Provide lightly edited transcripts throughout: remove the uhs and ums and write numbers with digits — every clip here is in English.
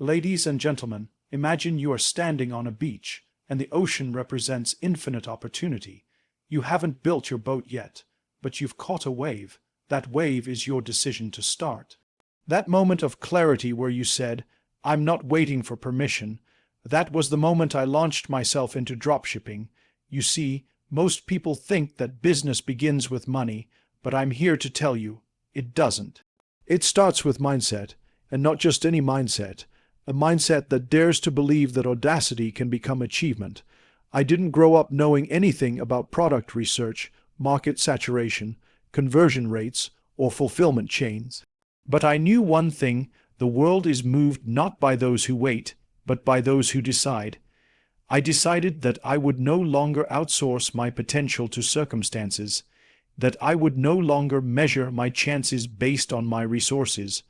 Ladies and gentlemen, imagine you are standing on a beach, and the ocean represents infinite opportunity. You haven't built your boat yet, but you've caught a wave. That wave is your decision to start. That moment of clarity where you said, "I'm not waiting for permission," that was the moment I launched myself into dropshipping. You see, most people think that business begins with money, but I'm here to tell you, it doesn't. It starts with mindset, and not just any mindset. A mindset that dares to believe that audacity can become achievement. I didn't grow up knowing anything about product research, market saturation, conversion rates, or fulfillment chains. But I knew one thing: the world is moved not by those who wait, but by those who decide. I decided that I would no longer outsource my potential to circumstances, that I would no longer measure my chances based on my resources,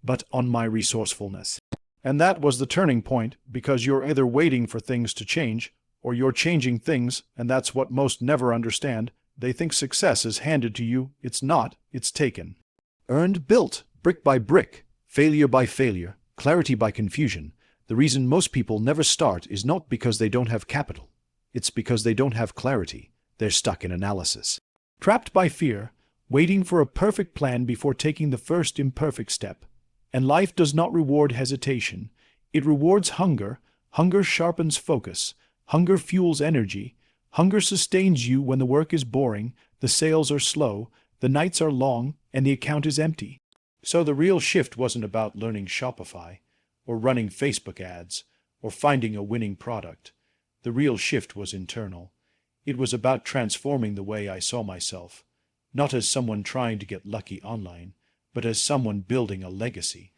but on my resourcefulness. And that was the turning point, because you're either waiting for things to change, or you're changing things, and that's what most never understand. They think success is handed to you. It's not, it's taken. Earned, built, brick by brick, failure by failure, clarity by confusion. The reason most people never start is not because they don't have capital. It's because they don't have clarity. They're stuck in analysis. Trapped by fear, waiting for a perfect plan before taking the first imperfect step. And life does not reward hesitation. It rewards hunger. Hunger sharpens focus. Hunger fuels energy. Hunger sustains you when the work is boring, the sales are slow, the nights are long, and the account is empty. So the real shift wasn't about learning Shopify, or running Facebook ads, or finding a winning product. The real shift was internal. It was about transforming the way I saw myself, not as someone trying to get lucky online, but as someone building a legacy.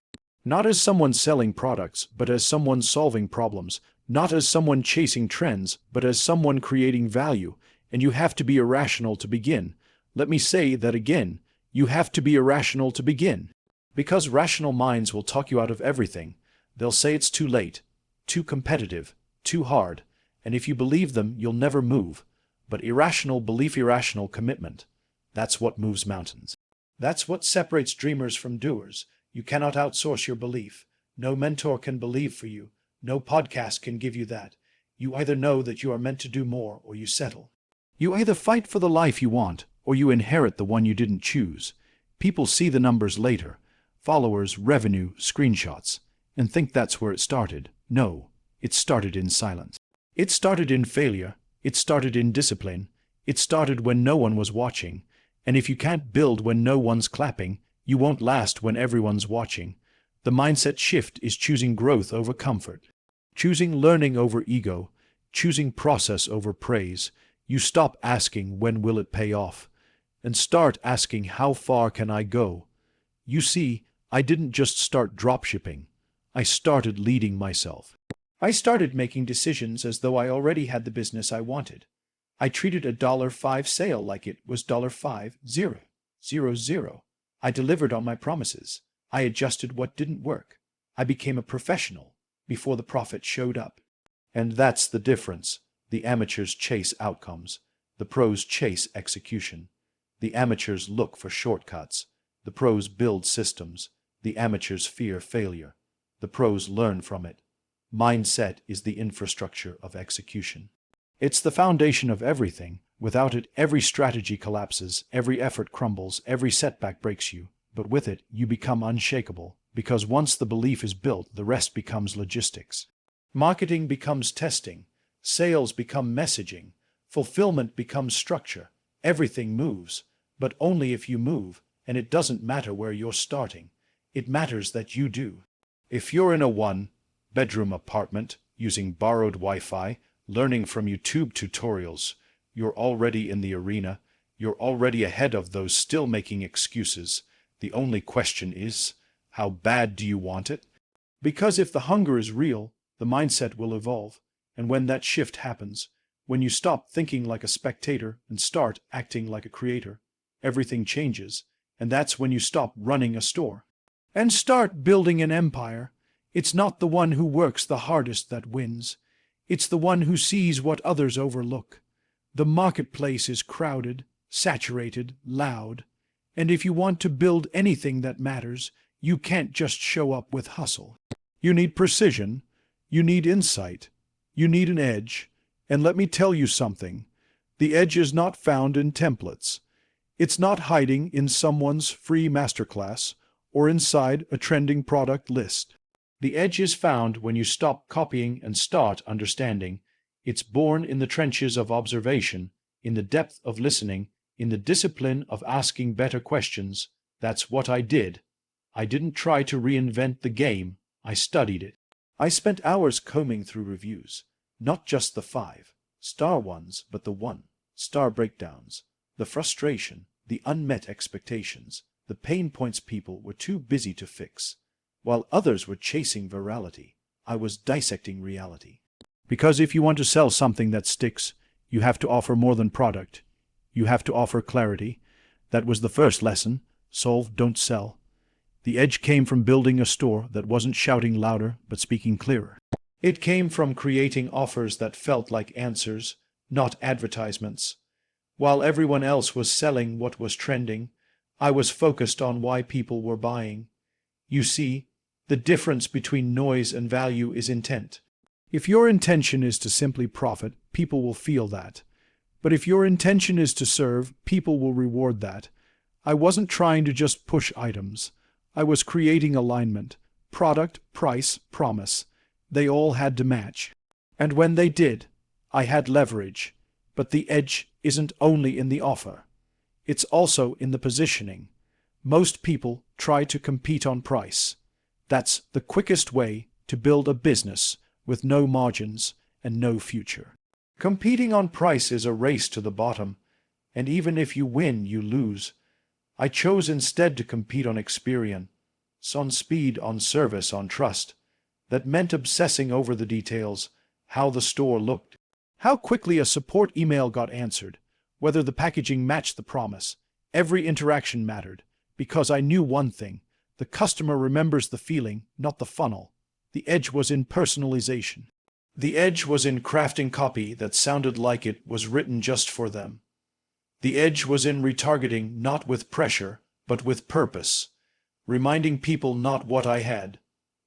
Not as someone selling products, but as someone solving problems. Not as someone chasing trends, but as someone creating value. And you have to be irrational to begin. Let me say that again. You have to be irrational to begin. Because rational minds will talk you out of everything. They'll say it's too late, too competitive, too hard. And if you believe them, you'll never move. But irrational belief, irrational commitment. That's what moves mountains. That's what separates dreamers from doers. You cannot outsource your belief. No mentor can believe for you. No podcast can give you that. You either know that you are meant to do more, or you settle. You either fight for the life you want, or you inherit the one you didn't choose. People see the numbers later. Followers, revenue, screenshots, and think that's where it started. No, it started in silence. It started in failure. It started in discipline. It started when no one was watching. And if you can't build when no one's clapping, you won't last when everyone's watching. The mindset shift is choosing growth over comfort, choosing learning over ego, choosing process over praise. You stop asking when will it pay off, and start asking how far can I go. You see, I didn't just start dropshipping. I started leading myself. I started making decisions as though I already had the business I wanted. I treated a $5 sale like it was $5,000. I delivered on my promises. I adjusted what didn't work. I became a professional before the profit showed up. And that's the difference. The amateurs chase outcomes. The pros chase execution. The amateurs look for shortcuts. The pros build systems. The amateurs fear failure. The pros learn from it. Mindset is the infrastructure of execution. It's the foundation of everything. Without it, every strategy collapses, every effort crumbles, every setback breaks you. But with it, you become unshakable, because once the belief is built, the rest becomes logistics. Marketing becomes testing, sales become messaging, fulfillment becomes structure. Everything moves, but only if you move, and it doesn't matter where you're starting. It matters that you do. If you're in a one-bedroom apartment, using borrowed Wi-Fi, learning from YouTube tutorials, you're already in the arena. You're already ahead of those still making excuses. The only question is, how bad do you want it? Because if the hunger is real, the mindset will evolve. And when that shift happens, when you stop thinking like a spectator and start acting like a creator, everything changes. And that's when you stop running a store and start building an empire. It's not the one who works the hardest that wins. It's the one who sees what others overlook. The marketplace is crowded, saturated, loud. And if you want to build anything that matters, you can't just show up with hustle. You need precision. You need insight. You need an edge. And let me tell you something. The edge is not found in templates. It's not hiding in someone's free masterclass or inside a trending product list. The edge is found when you stop copying and start understanding. It's born in the trenches of observation, in the depth of listening, in the discipline of asking better questions. That's what I did. I didn't try to reinvent the game. I studied it. I spent hours combing through reviews, not just the 5-star ones, but the 1-star breakdowns, the frustration, the unmet expectations, the pain points people were too busy to fix. While others were chasing virality, I was dissecting reality. Because if you want to sell something that sticks, you have to offer more than product. You have to offer clarity. That was the first lesson. Solve, don't sell. The edge came from building a store that wasn't shouting louder, but speaking clearer. It came from creating offers that felt like answers, not advertisements. While everyone else was selling what was trending, I was focused on why people were buying. You see, the difference between noise and value is intent. If your intention is to simply profit, people will feel that. But if your intention is to serve, people will reward that. I wasn't trying to just push items. I was creating alignment. Product, price, promise. They all had to match. And when they did, I had leverage. But the edge isn't only in the offer. It's also in the positioning. Most people try to compete on price. That's the quickest way to build a business with no margins and no future. Competing on price is a race to the bottom, and even if you win, you lose. I chose instead to compete on experience, on speed, on service, on trust. That meant obsessing over the details, how the store looked, how quickly a support email got answered, whether the packaging matched the promise. Every interaction mattered, because I knew one thing: the customer remembers the feeling, not the funnel. The edge was in personalization. The edge was in crafting copy that sounded like it was written just for them. The edge was in retargeting, not with pressure, but with purpose, reminding people not what I had,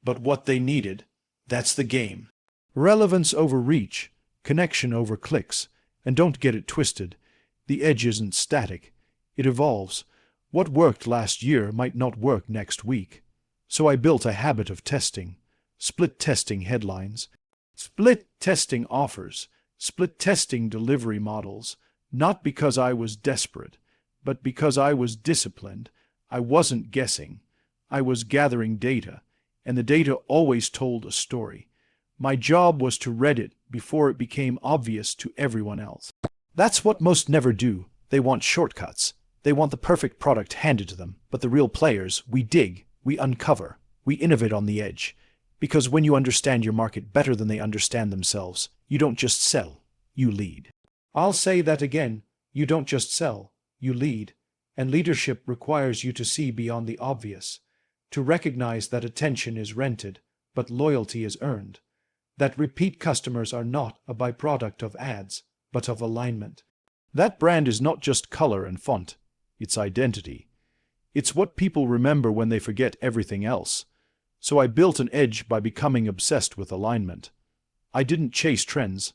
but what they needed. That's the game. Relevance over reach, connection over clicks, and don't get it twisted. The edge isn't static. It evolves. What worked last year might not work next week. So I built a habit of testing, split testing headlines, split testing offers, split testing delivery models, not because I was desperate, but because I was disciplined. I wasn't guessing. I was gathering data, and the data always told a story. My job was to read it before it became obvious to everyone else. That's what most never do. They want shortcuts. They want the perfect product handed to them. But the real players, we dig, we uncover, we innovate on the edge. Because when you understand your market better than they understand themselves, you don't just sell, you lead. I'll say that again. You don't just sell, you lead. And leadership requires you to see beyond the obvious, to recognize that attention is rented, but loyalty is earned. That repeat customers are not a byproduct of ads, but of alignment. That brand is not just color and font, it's identity. It's what people remember when they forget everything else. So I built an edge by becoming obsessed with alignment. I didn't chase trends,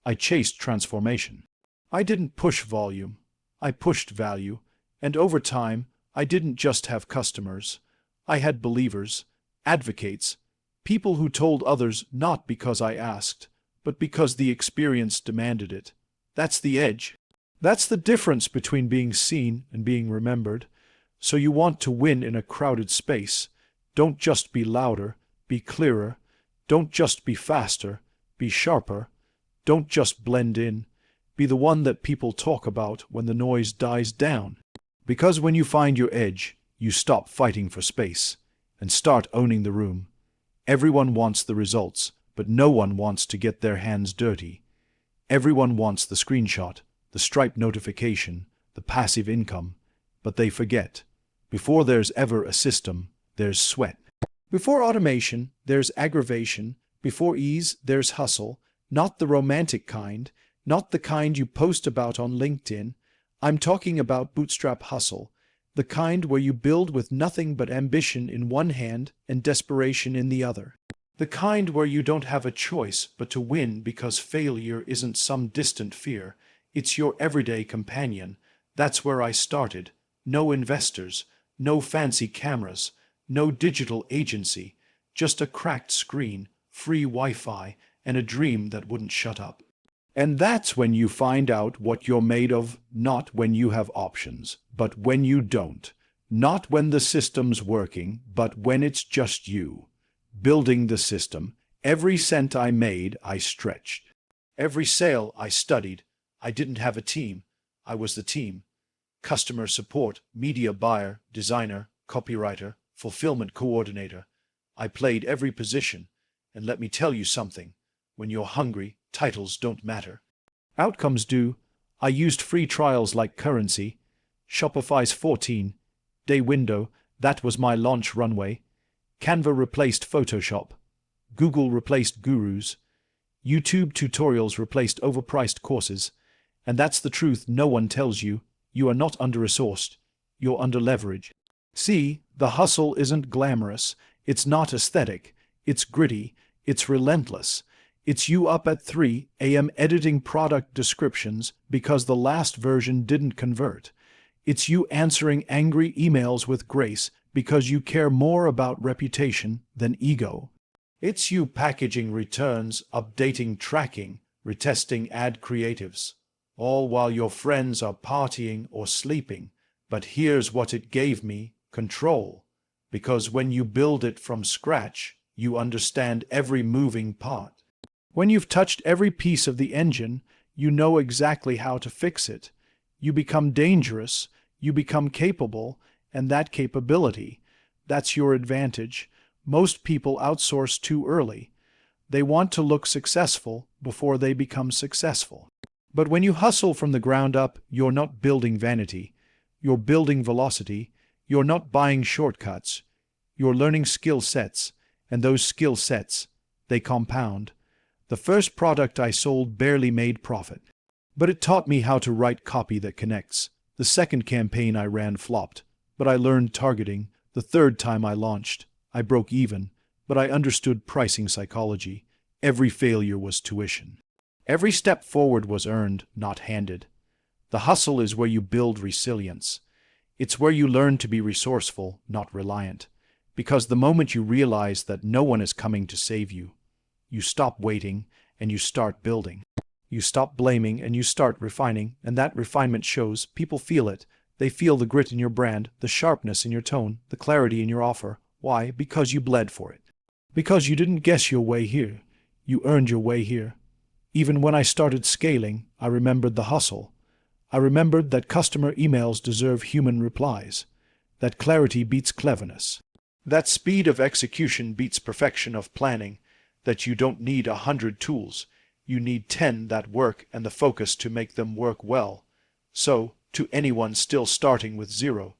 I chased transformation. I didn't push volume, I pushed value, and over time, I didn't just have customers. I had believers, advocates, people who told others not because I asked, but because the experience demanded it. That's the edge. That's the difference between being seen and being remembered. So you want to win in a crowded space. Don't just be louder, be clearer. Don't just be faster, be sharper. Don't just blend in. Be the one that people talk about when the noise dies down. Because when you find your edge, you stop fighting for space and start owning the room. Everyone wants the results, but no one wants to get their hands dirty. Everyone wants the screenshot, the Stripe notification, the passive income, but they forget. Before there's ever a system, there's sweat. Before automation, there's aggravation. Before ease, there's hustle. Not the romantic kind, not the kind you post about on LinkedIn. I'm talking about bootstrap hustle, the kind where you build with nothing but ambition in one hand and desperation in the other. The kind where you don't have a choice but to win because failure isn't some distant fear. It's your everyday companion. That's where I started. No investors, no fancy cameras, no digital agency, just a cracked screen, free Wi-Fi, and a dream that wouldn't shut up. And that's when you find out what you're made of, not when you have options, but when you don't. Not when the system's working, but when it's just you. Building the system, every cent I made, I stretched. Every sale I studied. I didn't have a team. I was the team. Customer support, media buyer, designer, copywriter, fulfillment coordinator. I played every position. And let me tell you something. When you're hungry, titles don't matter. Outcomes do. I used free trials like currency. Shopify's 14-day window, that was my launch runway. Canva replaced Photoshop. Google replaced gurus. YouTube tutorials replaced overpriced courses. And that's the truth no one tells you. You are not under-resourced. You're under-leveraged. See, the hustle isn't glamorous. It's not aesthetic. It's gritty. It's relentless. It's you up at 3 a.m. editing product descriptions because the last version didn't convert. It's you answering angry emails with grace because you care more about reputation than ego. It's you packaging returns, updating tracking, retesting ad creatives, all while your friends are partying or sleeping. But here's what it gave me: control. Because when you build it from scratch, you understand every moving part. When you've touched every piece of the engine, you know exactly how to fix it. You become dangerous, you become capable, and that capability, that's your advantage. Most people outsource too early. They want to look successful before they become successful. But when you hustle from the ground up, you're not building vanity. You're building velocity. You're not buying shortcuts. You're learning skill sets, and those skill sets, they compound. The first product I sold barely made profit, but it taught me how to write copy that connects. The second campaign I ran flopped, but I learned targeting. The third time I launched, I broke even, but I understood pricing psychology. Every failure was tuition. Every step forward was earned, not handed. The hustle is where you build resilience. It's where you learn to be resourceful, not reliant. Because the moment you realize that no one is coming to save you, you stop waiting and you start building. You stop blaming and you start refining, and that refinement shows. People feel it. They feel the grit in your brand, the sharpness in your tone, the clarity in your offer. Why? Because you bled for it. Because you didn't guess your way here. You earned your way here. Even when I started scaling, I remembered the hustle. I remembered that customer emails deserve human replies, that clarity beats cleverness, that speed of execution beats perfection of planning, that you don't need 100 tools. You need 10 that work and the focus to make them work well. So, to anyone still starting with 0,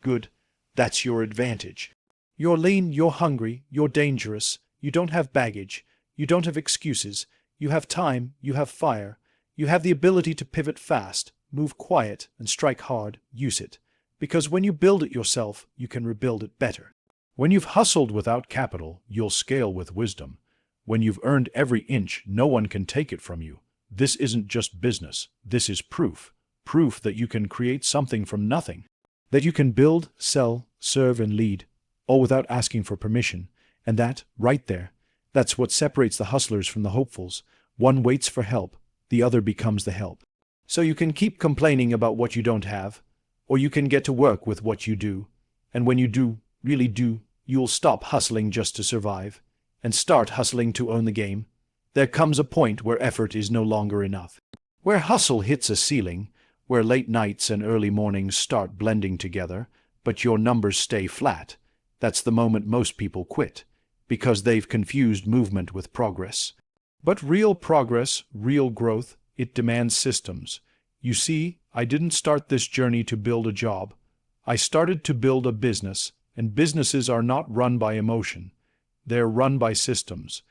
good, that's your advantage. You're lean, you're hungry, you're dangerous, you don't have baggage, you don't have excuses, you have time, you have fire, you have the ability to pivot fast, move quiet, and strike hard. Use it. Because when you build it yourself, you can rebuild it better. When you've hustled without capital, you'll scale with wisdom. When you've earned every inch, no one can take it from you. This isn't just business. This is proof. Proof that you can create something from nothing. That you can build, sell, serve, and lead, all without asking for permission. And that, right there, that's what separates the hustlers from the hopefuls. One waits for help, the other becomes the help. So you can keep complaining about what you don't have, or you can get to work with what you do. And when you do, really do, you'll stop hustling just to survive, and start hustling to own the game. There comes a point where effort is no longer enough. Where hustle hits a ceiling, where late nights and early mornings start blending together, but your numbers stay flat. That's the moment most people quit, because they've confused movement with progress. But real progress, real growth, it demands systems. You see, I didn't start this journey to build a job. I started to build a business, and businesses are not run by emotion. They're run by systems.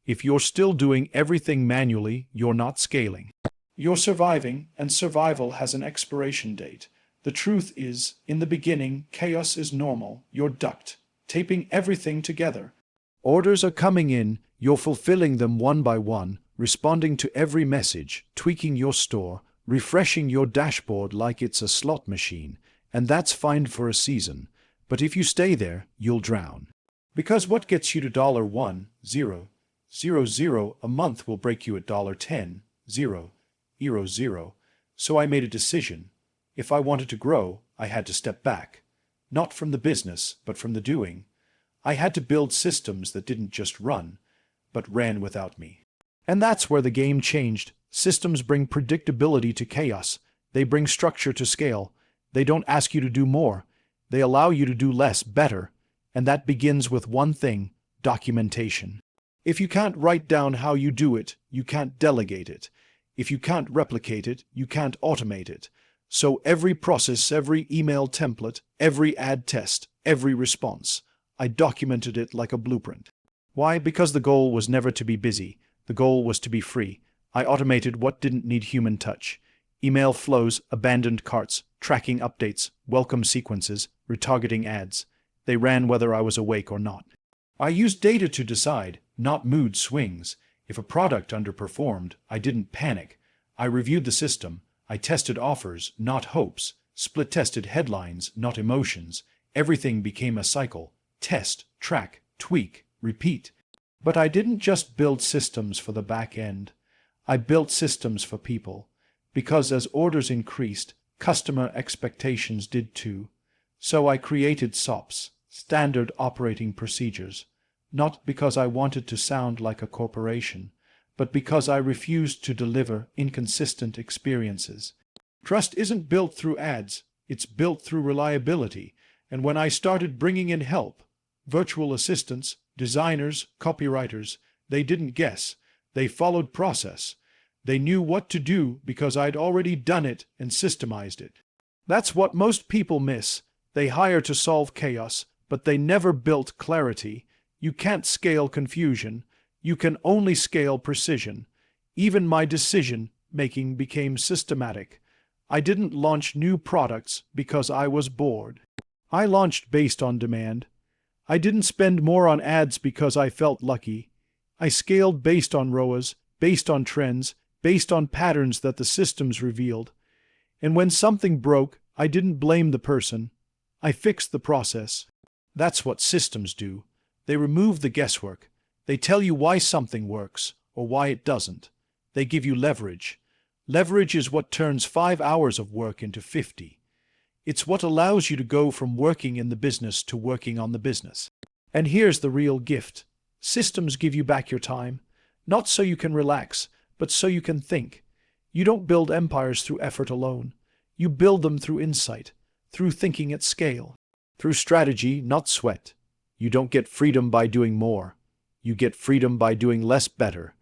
If you're still doing everything manually, you're not scaling. You're surviving, and survival has an expiration date. The truth is, in the beginning, chaos is normal. You're ducked, taping everything together. Orders are coming in, you're fulfilling them one by one, responding to every message, tweaking your store, refreshing your dashboard like it's a slot machine, and that's fine for a season. But if you stay there, you'll drown. Because what gets you to $1,000 a month will break you at $10,000. So I made a decision. If I wanted to grow, I had to step back. Not from the business, but from the doing. I had to build systems that didn't just run, but ran without me. And that's where the game changed. Systems bring predictability to chaos. They bring structure to scale. They don't ask you to do more. They allow you to do less better. And that begins with one thing: documentation. If you can't write down how you do it, you can't delegate it. If you can't replicate it, you can't automate it. So every process, every email template, every ad test, every response, I documented it like a blueprint. Why? Because the goal was never to be busy. The goal was to be free. I automated what didn't need human touch. Email flows, abandoned carts, tracking updates, welcome sequences, retargeting ads. They ran whether I was awake or not. I used data to decide, not mood swings. If a product underperformed, I didn't panic. I reviewed the system. I tested offers, not hopes. Split-tested headlines, not emotions. Everything became a cycle. Test, track, tweak, repeat. But I didn't just build systems for the back end. I built systems for people. Because as orders increased, customer expectations did too. So I created SOPs, standard operating procedures. Not because I wanted to sound like a corporation, but because I refused to deliver inconsistent experiences. Trust isn't built through ads, it's built through reliability. And when I started bringing in help, virtual assistants, designers, copywriters, they didn't guess. They followed process. They knew what to do because I'd already done it and systemized it. That's what most people miss. They hire to solve chaos, but they never built clarity. You can't scale confusion. You can only scale precision. Even my decision-making became systematic. I didn't launch new products because I was bored. I launched based on demand. I didn't spend more on ads because I felt lucky. I scaled based on ROAS, based on trends, based on patterns that the systems revealed. And when something broke, I didn't blame the person. I fixed the process. That's what systems do. They remove the guesswork. They tell you why something works or why it doesn't. They give you leverage. Leverage is what turns 5 hours of work into 50. It's what allows you to go from working in the business to working on the business. And here's the real gift. Systems give you back your time, not so you can relax, but so you can think. You don't build empires through effort alone. You build them through insight, through thinking at scale, through strategy, not sweat. You don't get freedom by doing more. You get freedom by doing less better,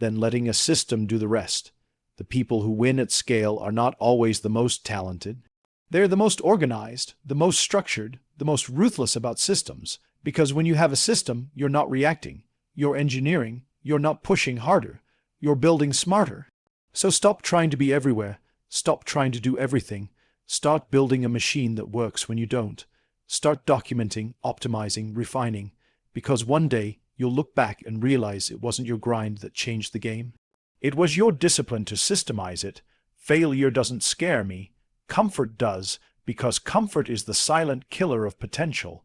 then letting a system do the rest. The people who win at scale are not always the most talented. They're the most organized, the most structured, the most ruthless about systems. Because when you have a system, you're not reacting. You're engineering. You're not pushing harder. You're building smarter. So stop trying to be everywhere. Stop trying to do everything. Start building a machine that works when you don't. Start documenting, optimizing, refining. Because one day, you'll look back and realize it wasn't your grind that changed the game. It was your discipline to systemize it. Failure doesn't scare me. Comfort does, because comfort is the silent killer of potential.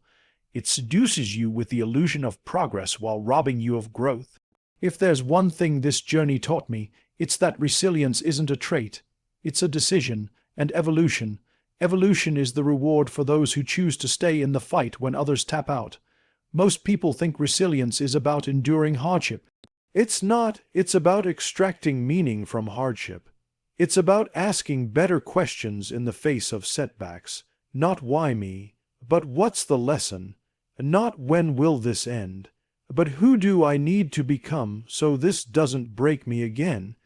It seduces you with the illusion of progress while robbing you of growth. If there's one thing this journey taught me, it's that resilience isn't a trait. It's a decision, and evolution. Evolution is the reward for those who choose to stay in the fight when others tap out. Most people think resilience is about enduring hardship. It's not. It's about extracting meaning from hardship. It's about asking better questions in the face of setbacks. Not why me, but what's the lesson? Not when will this end, but who do I need to become so this doesn't break me again?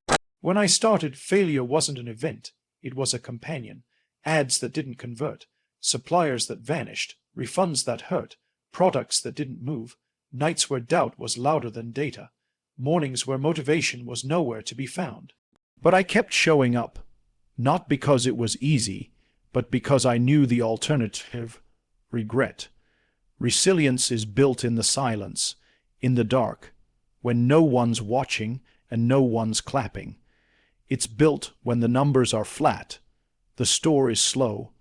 When I started, failure wasn't an event. It was a companion. Ads that didn't convert, suppliers that vanished, refunds that hurt, products that didn't move, nights where doubt was louder than data, mornings where motivation was nowhere to be found. But I kept showing up, not because it was easy, but because I knew the alternative: regret. Resilience is built in the silence. in the dark, when no one's watching and no one's clapping. It's built when the numbers are flat, the store is slow,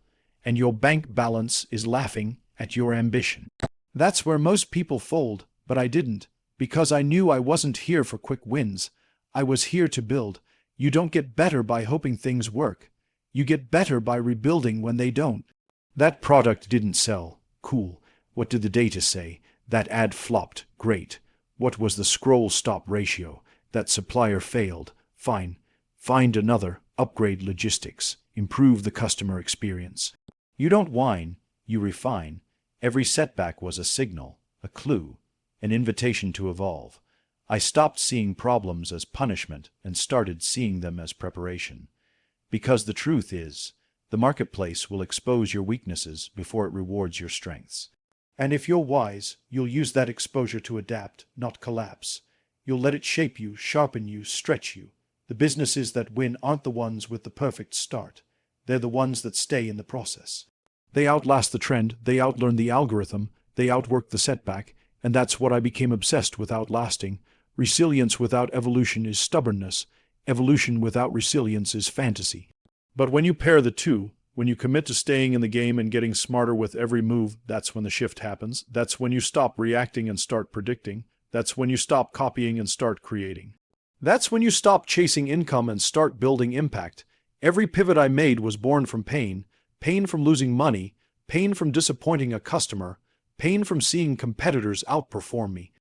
and your bank balance is laughing at your ambition. That's where most people fold, but I didn't, because I knew I wasn't here for quick wins. I was here to build. You don't get better by hoping things work. You get better by rebuilding when they don't. That product didn't sell. Cool. What did the data say? That ad flopped. Great. What was the scroll stop ratio? That supplier failed. Fine. Find another. Upgrade logistics. Improve the customer experience. You don't whine, you refine. Every setback was a signal, a clue, an invitation to evolve. I stopped seeing problems as punishment and started seeing them as preparation. Because the truth is, the marketplace will expose your weaknesses before it rewards your strengths. And if you're wise, you'll use that exposure to adapt, not collapse. You'll let it shape you, sharpen you, stretch you. The businesses that win aren't the ones with the perfect start. They're the ones that stay in the process. They outlast the trend, they outlearn the algorithm, they outwork the setback, and that's what I became obsessed with: outlasting. Resilience without evolution is stubbornness. Evolution without resilience is fantasy. But when you pair the two, when you commit to staying in the game and getting smarter with every move, that's when the shift happens. That's when you stop reacting and start predicting. That's when you stop copying and start creating. That's when you stop chasing income and start building impact. Every pivot I made was born from pain. Pain from losing money, pain from disappointing a customer, pain from seeing competitors outperform me.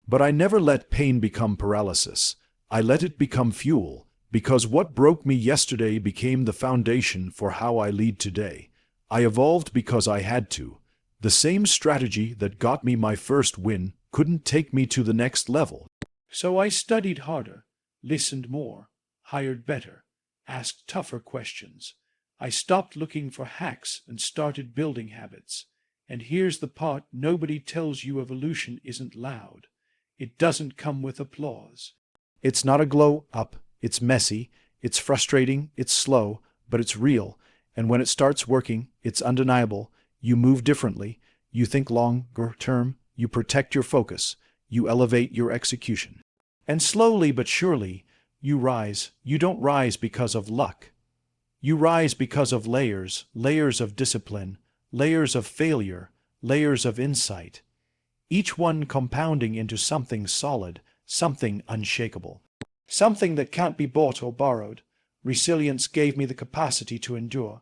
But I never let pain become paralysis. I let it become fuel, because what broke me yesterday became the foundation for how I lead today. I evolved because I had to. The same strategy that got me my first win couldn't take me to the next level. So I studied harder, listened more, hired better, asked tougher questions. I stopped looking for hacks and started building habits. And here's the part nobody tells you: evolution isn't loud. It doesn't come with applause. It's not a glow up. It's messy. It's frustrating. It's slow, but it's real. And when it starts working, it's undeniable. You move differently. You think longer term. You protect your focus. You elevate your execution. And slowly but surely, you rise. You don't rise because of luck. You rise because of layers, layers of discipline, layers of failure, layers of insight, each one compounding into something solid, something unshakable, something that can't be bought or borrowed. Resilience gave me the capacity to endure.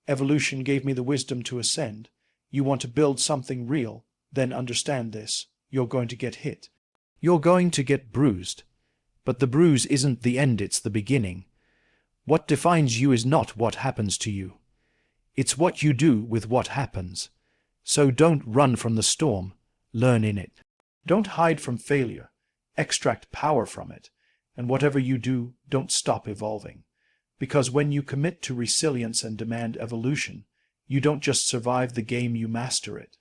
Evolution gave me the wisdom to ascend. You want to build something real, then understand this: you're going to get hit. You're going to get bruised. But the bruise isn't the end, it's the beginning. What defines you is not what happens to you. It's what you do with what happens. So don't run from the storm. Learn in it. Don't hide from failure. Extract power from it. And whatever you do, don't stop evolving. Because when you commit to resilience and demand evolution, you don't just survive the game, you master it.